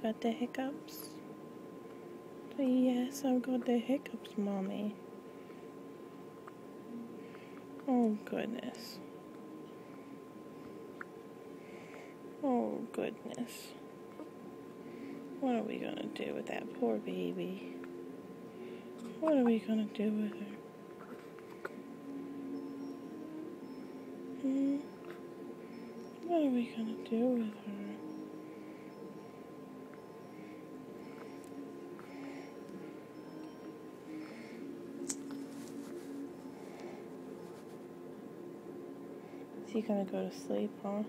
got the hiccups? Yes, I've got the hiccups, Mommy. Oh, goodness. Oh, goodness. What are we gonna do with that poor baby? What are we gonna do with her? What are we gonna do with her? Is he gonna go to sleep, huh?